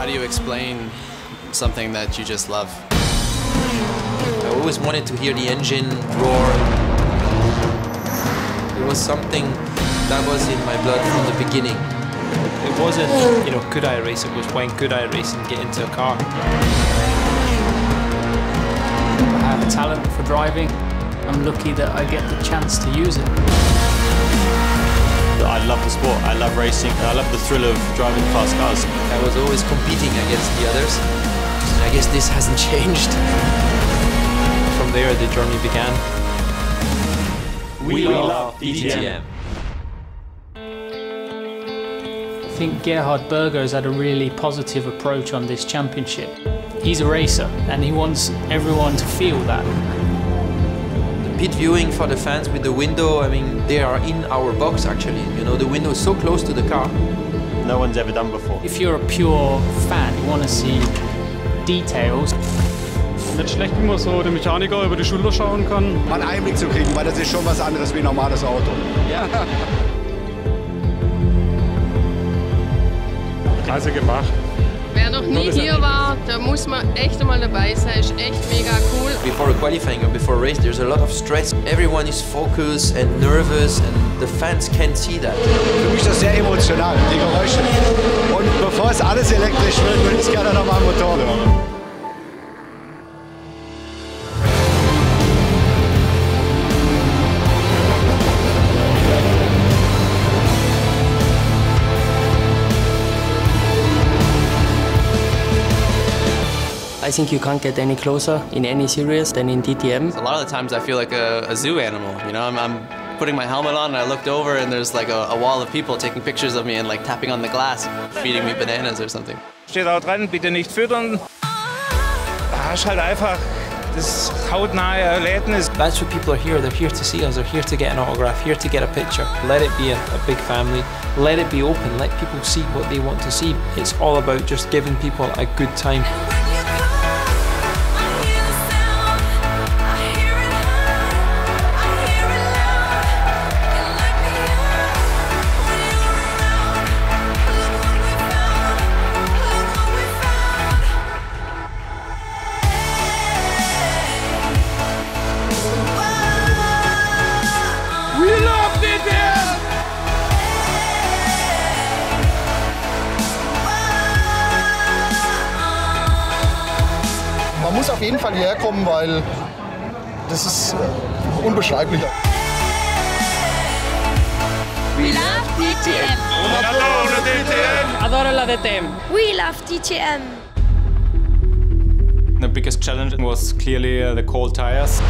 How do you explain something that you just love? I always wanted to hear the engine roar. It was something that was in my blood from the beginning. It wasn't, could I race? It was when could I race and get into a car. I have a talent for driving. I'm lucky that I get the chance to use it. I love the sport, I love racing, and I love the thrill of driving fast cars. I was always competing against the others. I guess this hasn't changed. From there, the journey began. We love DTM. I think Gerhard Berger has had a really positive approach on this championship. He's a racer and he wants everyone to feel that. The pit viewing for the fans with the window, I mean, they are in our box actually. The window is so close to the car. No one's ever done before. If you're a pure fan, you want to see details. Nicht schlecht, wie man so den Mechaniker über die Schulter schauen kann. Mal einen Einblick zu kriegen, weil das ist schon was anderes wie ein normales Auto. Ja. Klasse gemacht. Wer noch nie hier war, da muss man echt einmal dabei sein. Ist echt mega cool. Before a qualifying or before a race, there's a lot of stress. Everyone is focused and nervous, and the fans can't see that. Für mich ist das sehr emotional, die Geräusche. Und bevor es alles elektrisch wird, würde ich gerne noch mal einen Motor hören. I think you can't get any closer in any series than in DTM. A lot of the times I feel like a zoo animal, I'm putting my helmet on and I looked over and there's like a wall of people taking pictures of me and like tapping on the glass, feeding me bananas or something. Steht auch dran, bitte nicht füttern. Da ist halt einfach das hautnahe Erlebnis. That's what people are here. They're here to see us. They're here to get an autograph, here to get a picture. Let it be a big family. Let it be open. Let people see what they want to see. It's all about just giving people a good time. Man muss auf jeden Fall hierher kommen, weil das ist unbeschreiblich. We love DTM. Adoro la DTM. We love DTM. The biggest challenge was clearly the cold tires.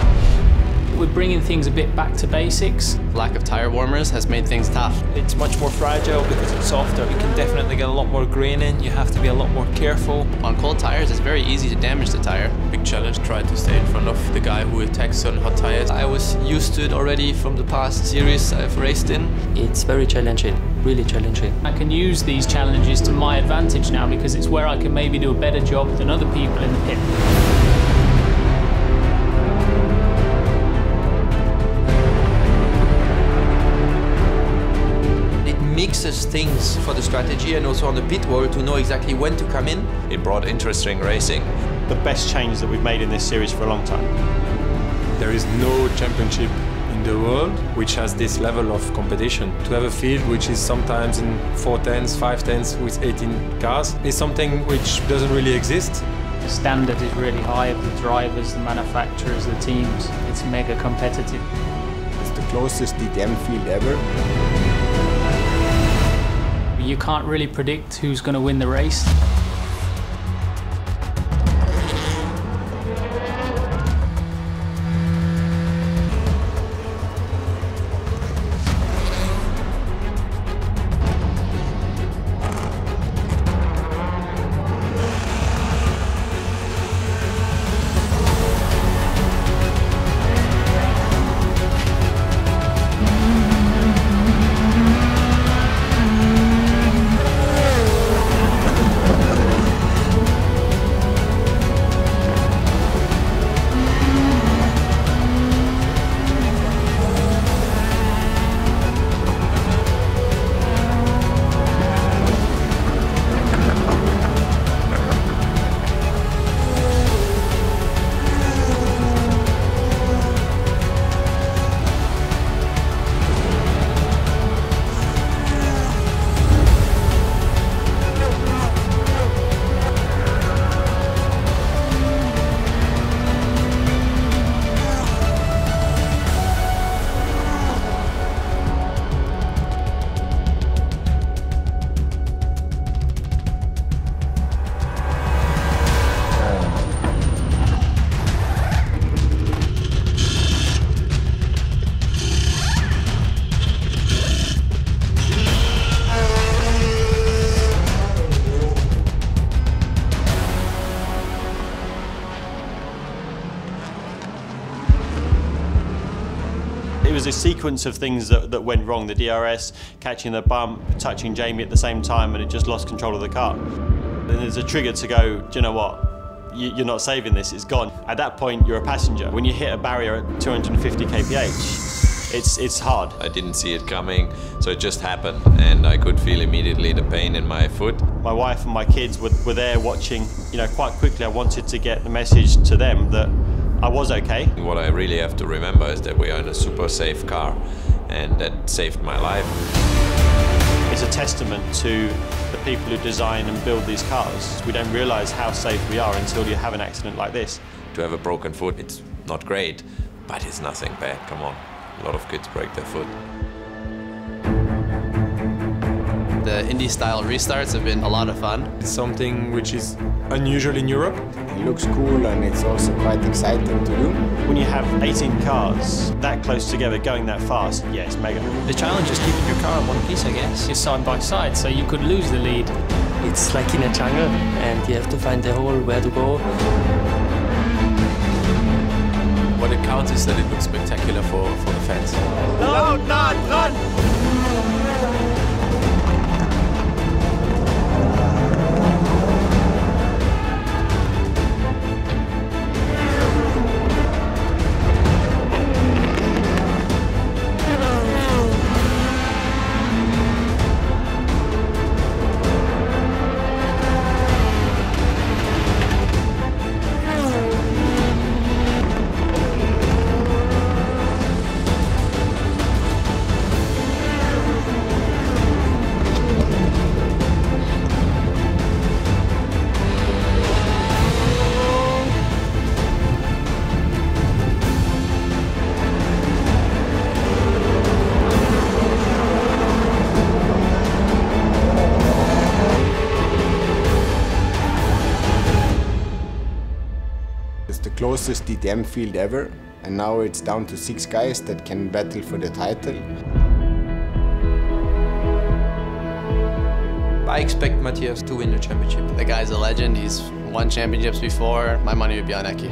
We're bringing things a bit back to basics. Lack of tire warmers has made things tough. It's much more fragile because it's softer. You can definitely get a lot more grain in. You have to be a lot more careful. On cold tires, it's very easy to damage the tire. Big challenge, try to stay in front of the guy who attacks on hot tires. I was used to it already from the past series I've raced in. It's very challenging, really challenging. I can use these challenges to my advantage now because it's where I can maybe do a better job than other people in the pit. Mixes things for the strategy and also on the pit wall to know exactly when to come in. It brought interesting racing. The best change that we've made in this series for a long time. There is no championship in the world which has this level of competition. To have a field which is sometimes in 4 tenths, 5 tenths with 18 cars is something which doesn't really exist. The standard is really high of the drivers, the manufacturers, the teams. It's mega competitive. It's the closest DTM field ever. You can't really predict who's going to win the race. was a sequence of things that went wrong. The DRS, catching the bump, touching Jamie at the same time, and it just lost control of the car. Then there's a trigger to go, do you know what? You're not saving this, it's gone. At that point, you're a passenger. When you hit a barrier at 250 kph, it's hard. I didn't see it coming, so it just happened, and I could feel immediately the pain in my foot. My wife and my kids were there watching. You know, quite quickly I wanted to get the message to them that I was okay. What I really have to remember is that we are in a super safe car, and that saved my life. It's a testament to the people who design and build these cars. We don't realise how safe we are until you have an accident like this. To have a broken foot, it's not great, but it's nothing bad, come on. A lot of kids break their foot. The Indy-style restarts have been a lot of fun. It's something which is unusual in Europe. It looks cool and it's also quite exciting to do. When you have 18 cars that close together going that fast, yeah, it's mega. The challenge is keeping your car in one piece, I guess. It's side by side, so you could lose the lead. It's like in a jungle, and you have to find the hole where to go. What it counts is that it looks spectacular for the fans. No, not run! It's the closest DTM field ever, and now it's down to 6 guys that can battle for the title. I expect Matthias to win the championship. The guy's a legend. He's won championships before. My money would be on Eki.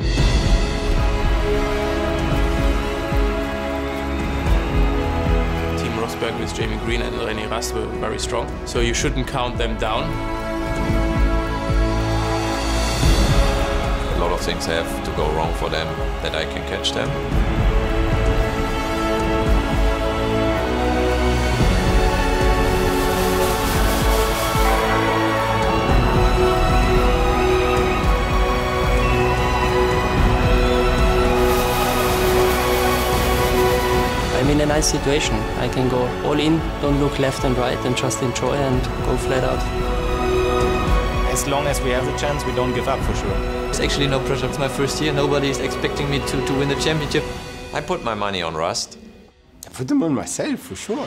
Team Rosberg with Jamie Green and René Rast were very strong, so you shouldn't count them down. A lot of things have to go wrong for them that I can catch them. I'm in a nice situation. I can go all in, don't look left and right, and just enjoy and go flat out. As long as we have the chance, we don't give up for sure. It's actually no pressure. It's my first year. Nobody is expecting me to win the championship. I put my money on Rust. I put them on myself, for sure.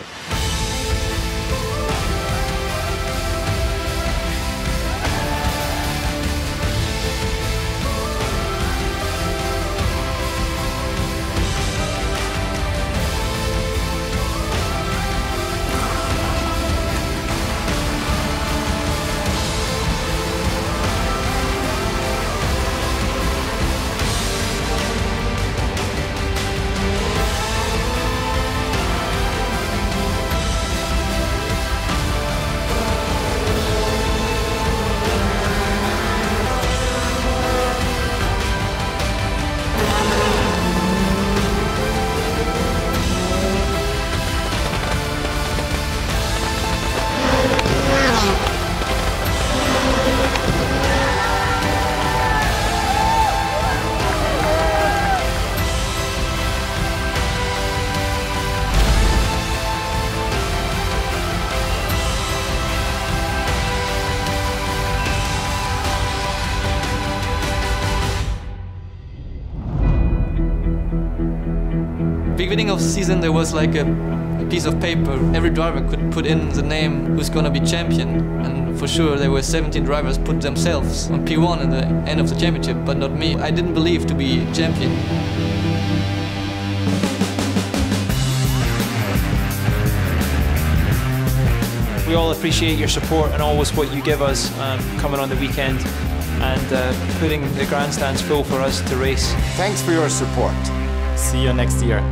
Beginning of the season, there was like a piece of paper. Every driver could put in the name who's gonna be champion, and for sure there were 17 drivers put themselves on P1 at the end of the championship, but not me. I didn't believe to be champion. We all appreciate your support and always what you give us coming on the weekend and putting the grandstands full for us to race. Thanks for your support. See you next year.